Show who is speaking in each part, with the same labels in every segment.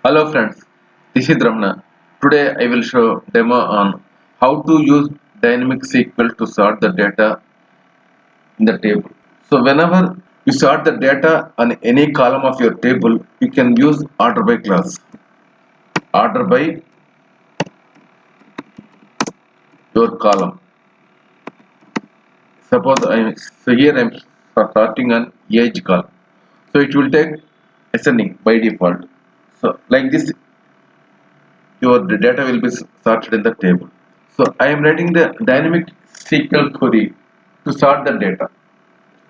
Speaker 1: Hello friends, this is Ramana. Today I will show demo on how to use Dynamic SQL to sort the data in the table. So whenever you sort the data on any column of your table, you can use order by clause. Order by your column. Suppose here I'm sorting on age column. So it will take ascending by default. So like this your data will be sorted in the table. So I am writing the dynamic SQL query to sort the data.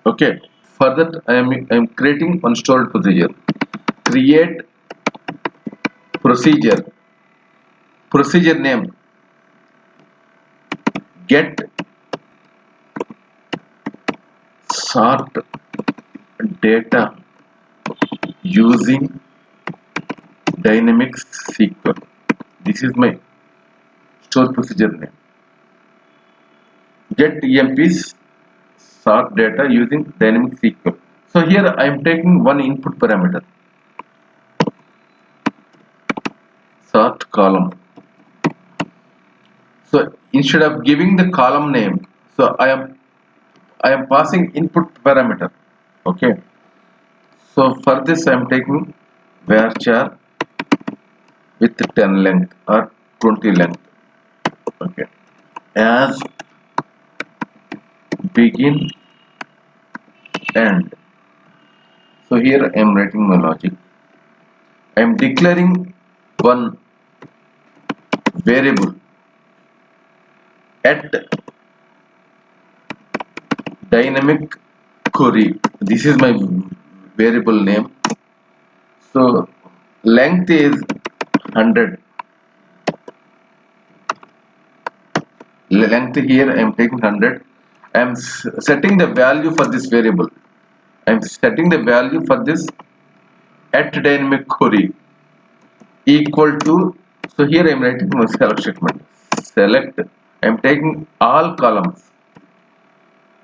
Speaker 1: Okay. For that I am creating one stored procedure. Create procedure name get sort data using dynamic SQL. This is my stored procedure name. Get EMPs sort data using dynamic SQL. So here I am taking one input parameter. Sort column. So instead of giving the column name, so I am passing input parameter. Okay. So for this I am taking varchar with 10 length or 20 length. Okay. As begin end. So here I am writing my logic. I am declaring one variable at dynamic query. This is my variable name. So length is 100. Length here I am taking 100. I am setting the value for this variable. I am setting the value for this at dynamic query equal to. So here I am writing my select statement. Select. I am taking all columns.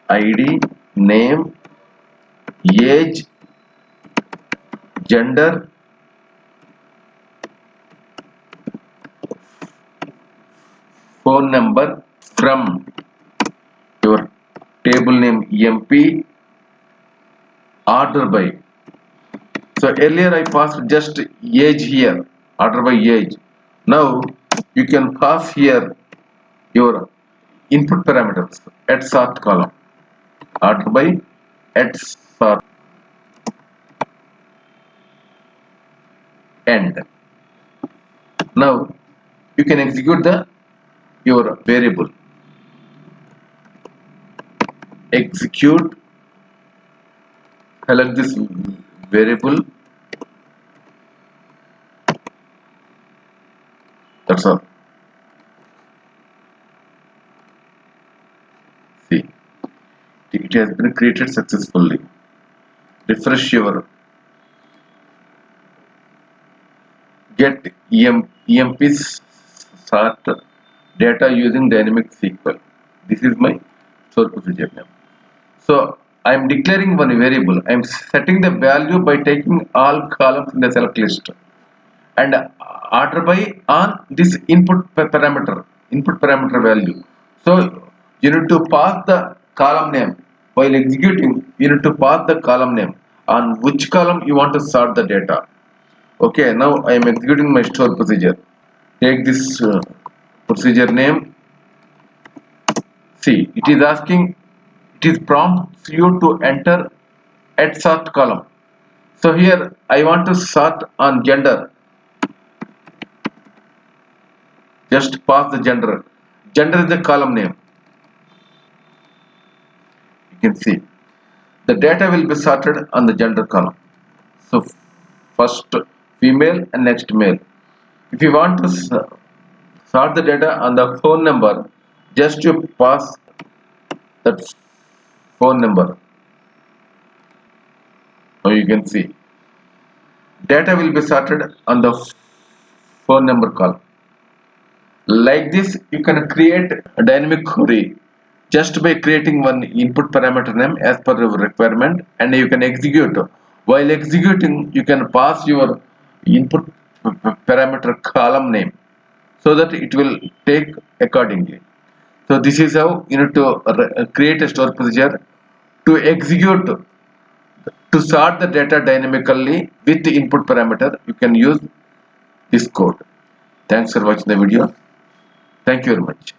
Speaker 1: ID, name, age, gender, phone number from your table name EMP, order by. So earlier I passed just age here, order by age. Now you can pass here your input parameters at sort column, order by at sort end. Now you can execute the your variable. Execute. Select this variable. That's all. See, it has been created successfully. Refresh your get EMP sort data using dynamic SQL. This is my store procedure name. So I am declaring one variable. I am setting the value by taking all columns in the select list and order by on this input parameter value. So you need to pass the column name while executing. You need to pass the column name on which column you want to sort the data. Okay, now I am executing my store procedure. Take this procedure name. See, it is asking, it is prompts you to enter at sort column. So here I want to sort on gender. Just pass the gender. Gender is the column name. You can see the data will be sorted on the gender column. So first female and next male. If you want to sort the data on the phone number, just you pass that phone number. Now you can see data will be sorted on the phone number column. Like this, you can create a dynamic query just by creating one input parameter name as per your requirement, and you can execute. While executing, you can pass your input parameter column name, so that it will take accordingly. So this is how you need to create a store procedure to execute, to sort the data dynamically with the input parameter. You can use this code. Thanks for watching the video. Thank you very much.